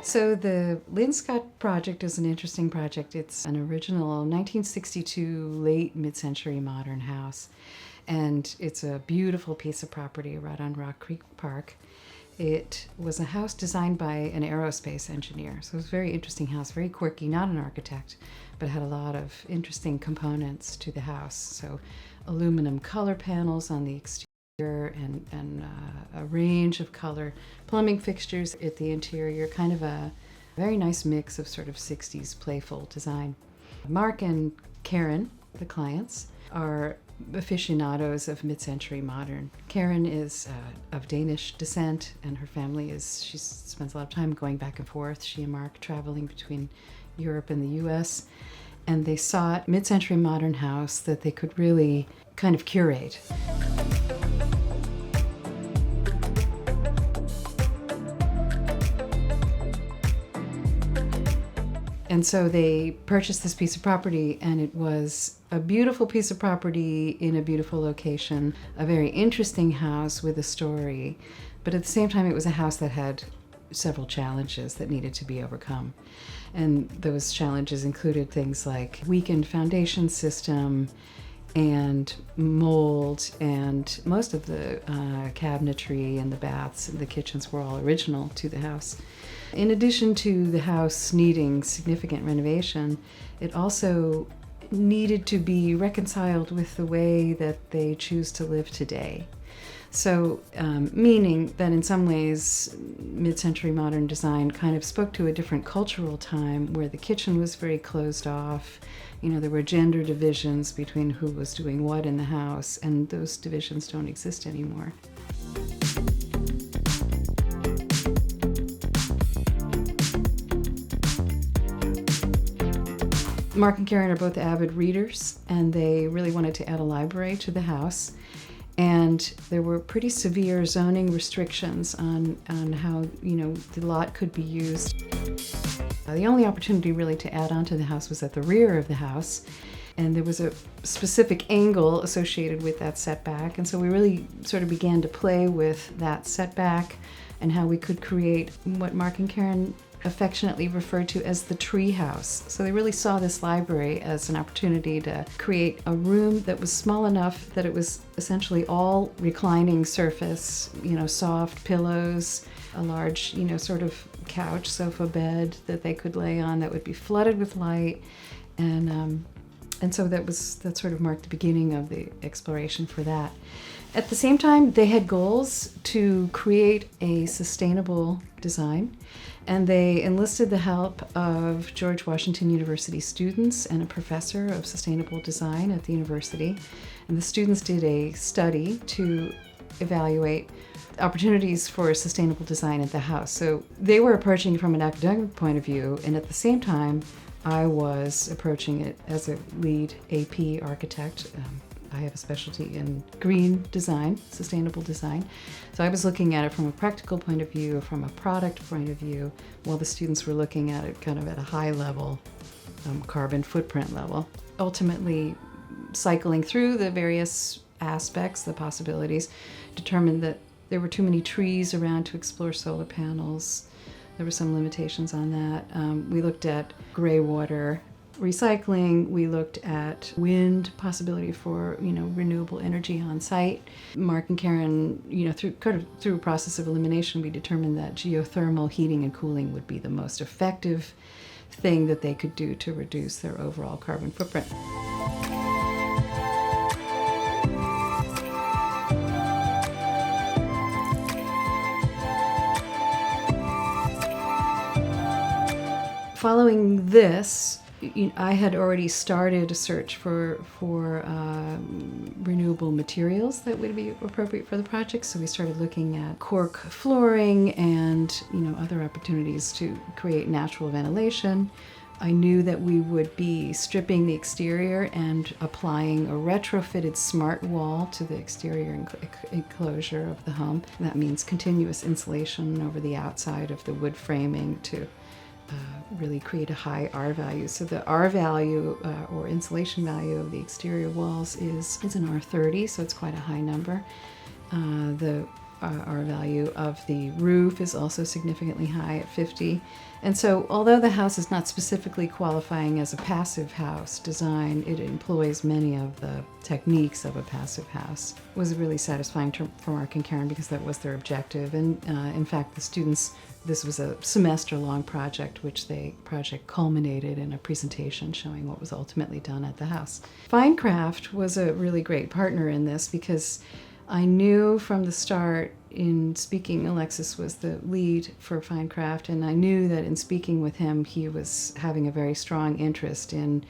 So the Lynn Scott project is an interesting project. It's an original 1962 late mid-century modern house. And it's a beautiful piece of property right on Rock Creek Park. It was a house designed by an aerospace engineer. So it was a very interesting house, very quirky, not an architect, but had a lot of interesting components to the house. So aluminum color panels on the exterior and a range of color plumbing fixtures at the interior, kind of a very nice mix of sort of 60s playful design. Mark and Karen, the clients, are aficionados of mid-century modern. Karen is of Danish descent, and her family she spends a lot of time going back and forth, she and Mark traveling between Europe and the US, and they sought a mid-century modern house that they could really kind of curate. And so they purchased this piece of property, and it was a beautiful piece of property in a beautiful location, a very interesting house with a story, but at the same time it was a house that had several challenges that needed to be overcome. And those challenges included things like weakened foundation system and mold, and most of the cabinetry and the baths and the kitchens were all original to the house. In addition to the house needing significant renovation, it also needed to be reconciled with the way that they choose to live today. So, meaning that in some ways, mid-century modern design kind of spoke to a different cultural time where the kitchen was very closed off. You know, there were gender divisions between who was doing what in the house, and those divisions don't exist anymore. Mark and Karen are both avid readers, and they really wanted to add a library to the house. And there were pretty severe zoning restrictions on how, the lot could be used. The only opportunity really to add on to the house was at the rear of the house, and there was a specific angle associated with that setback. And so we really sort of began to play with that setback and how we could create what Mark and Karen affectionately referred to as the Treehouse. So they really saw this library as an opportunity to create a room that was small enough that it was essentially all reclining surface, soft pillows, a large, sort of couch, sofa bed that they could lay on that would be flooded with light. And so that sort of marked the beginning of the exploration for that. At the same time, they had goals to create a sustainable design, and they enlisted the help of George Washington University students and a professor of sustainable design at the university. And the students did a study to evaluate opportunities for sustainable design at the house. So they were approaching it from an academic point of view, and at the same time, I was approaching it as a lead AP architect. I have a specialty in green design, sustainable design. So I was looking at it from a practical point of view, from a product point of view, while the students were looking at it kind of at a high level, carbon footprint level. Ultimately, cycling through the various aspects, the possibilities, determined that there were too many trees around to explore solar panels. There were some limitations on that. We looked at gray water recycling. We looked at wind possibility for renewable energy on site. Mark and Karen, through a process of elimination, we determined that geothermal heating and cooling would be the most effective thing that they could do to reduce their overall carbon footprint. Following this, I had already started a search for renewable materials that would be appropriate for the project. So we started looking at cork flooring and other opportunities to create natural ventilation. I knew that we would be stripping the exterior and applying a retrofitted smart wall to the exterior enclosure of the home. That means continuous insulation over the outside of the wood framing to really create a high R value. So the R value or insulation value of the exterior walls is an R30, so it's quite a high number. The our value of the roof is also significantly high at 50. And so although the house is not specifically qualifying as a passive house design, it employs many of the techniques of a passive house. It was really satisfying for Mark and Karen because that was their objective. And in fact, the students, this was a semester-long project, which the project culminated in a presentation showing what was ultimately done at the house. FineCraft was a really great partner in this because I knew from the start in speaking, Alexis was the lead for FineCraft, and I knew that in speaking with him, he was having a very strong interest in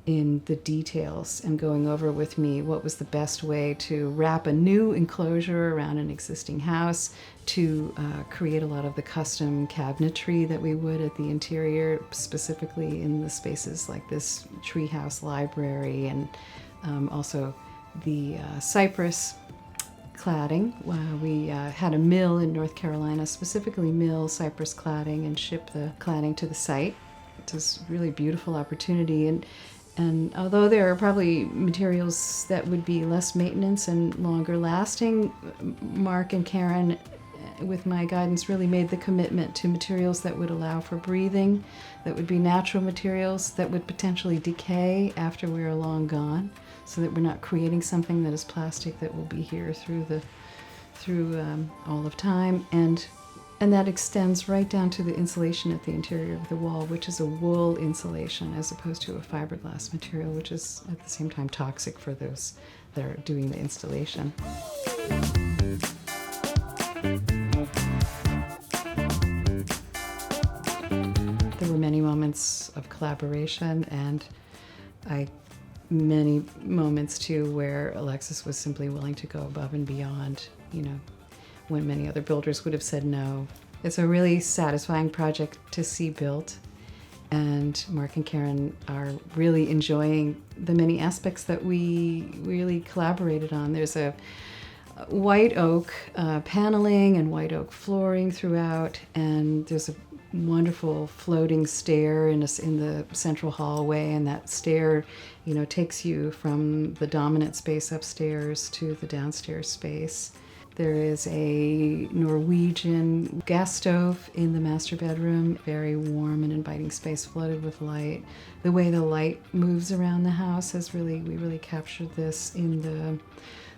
the details and going over with me what was the best way to wrap a new enclosure around an existing house, to create a lot of the custom cabinetry that we would at the interior, specifically in the spaces like this Treehouse library, and also the cypress cladding. We had a mill in North Carolina, specifically mill cypress cladding, and ship the cladding to the site. It was a really beautiful opportunity. And although there are probably materials that would be less maintenance and longer lasting, Mark and Karen, with my guidance, really made the commitment to materials that would allow for breathing, that would be natural materials that would potentially decay after we're long gone, so that we're not creating something that is plastic that will be here through all of time. And that extends right down to the insulation at the interior of the wall, which is a wool insulation as opposed to a fiberglass material, which is at the same time toxic for those that are doing the installation. There were many moments of collaboration, and many moments too where Alexis was simply willing to go above and beyond, when many other builders would have said no. It's a really satisfying project to see built, and Mark and Karen are really enjoying the many aspects that we really collaborated on. There's a white oak paneling and white oak flooring throughout, and there's a wonderful floating stair in the central hallway, and that stair takes you from the dominant space upstairs to the downstairs space. There is a Norwegian gas stove in the master bedroom, very warm and inviting space flooded with light. The way the light moves around the house we really captured this in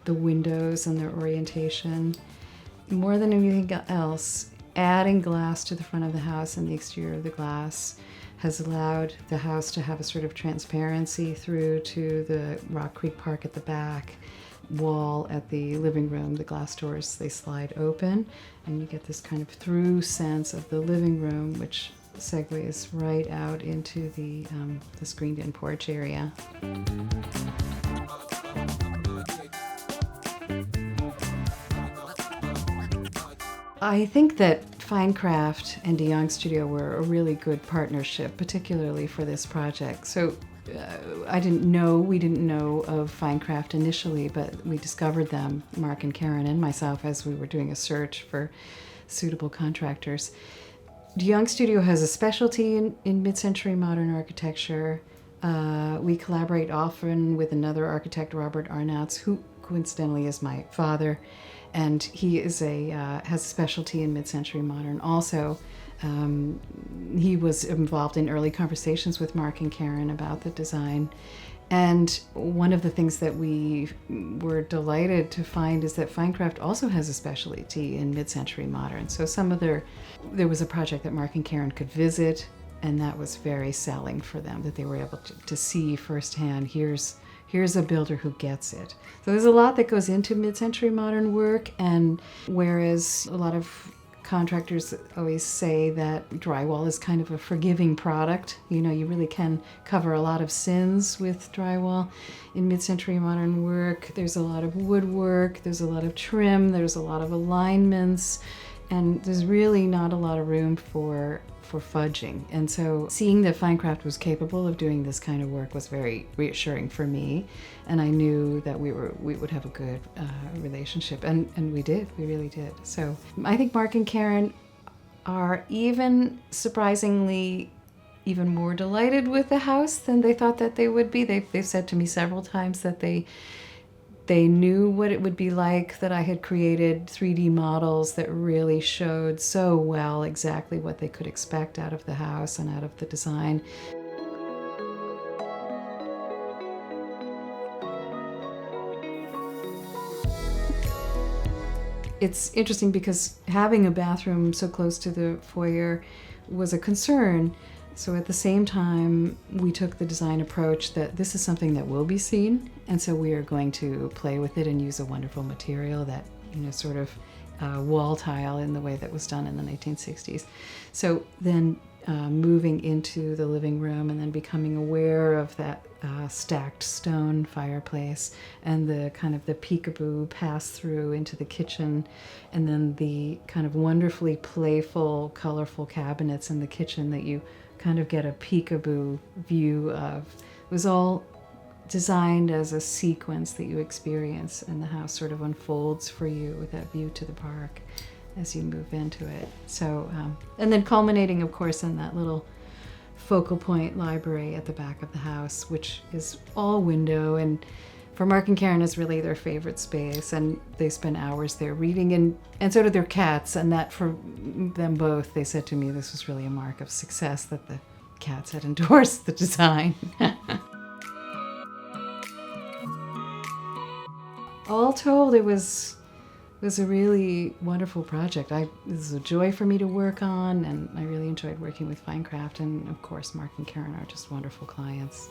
the windows and their orientation. More than anything else, adding glass to the front of the house and the exterior of the glass has allowed the house to have a sort of transparency through to the Rock Creek Park at the back. Wall at the living room, the glass doors, they slide open, and you get this kind of through sense of the living room, which segues right out into the screened-in porch area. I think that FineCraft and DeYoung Studio were a really good partnership, particularly for this project. So we didn't know of FineCraft initially, but we discovered them, Mark and Karen and myself, as we were doing a search for suitable contractors. DeYoung Studio has a specialty in mid-century modern architecture. We collaborate often with another architect, Robert Arnouts, who coincidentally is my father, and he is has a specialty in mid-century modern also. He was involved in early conversations with Mark and Karen about the design. And one of the things that we were delighted to find is that FineCraft also has a specialty in mid-century modern. So there was a project that Mark and Karen could visit, and that was very selling for them, that they were able to see firsthand, here's a builder who gets it. So there's a lot that goes into mid-century modern work, and whereas a lot of contractors always say that drywall is kind of a forgiving product. You really can cover a lot of sins with drywall. In mid-century modern work, there's a lot of woodwork, there's a lot of trim, there's a lot of alignments, and there's really not a lot of room for fudging. And so seeing that FineCraft was capable of doing this kind of work was very reassuring for me, and I knew that we would have a good relationship, and we really did. So I think Mark and Karen are surprisingly even more delighted with the house than they thought that they would be. They've said to me several times that they They knew what it would be like, that I had created 3D models that really showed so well exactly what they could expect out of the house and out of the design. It's interesting because having a bathroom so close to the foyer was a concern. So at the same time, we took the design approach that this is something that will be seen, and so we are going to play with it and use a wonderful material that, sort of wall tile in the way that was done in the 1960s. So then moving into the living room and then becoming aware of that stacked stone fireplace and the kind of the peekaboo pass through into the kitchen, and then the kind of wonderfully playful, colorful cabinets in the kitchen that you kind of get a peekaboo view of. It was all designed as a sequence that you experience, and the house sort of unfolds for you with that view to the park as you move into it. So, and then culminating, of course, in that little focal point library at the back of the house, which is all window, and for Mark and Karen is really their favorite space, and they spend hours there reading, and so do their cats, and that for them both, they said to me this was really a mark of success that the cats had endorsed the design. All told, it was a really wonderful project. It was a joy for me to work on, and I really enjoyed working with FineCraft, and of course Mark and Karen are just wonderful clients.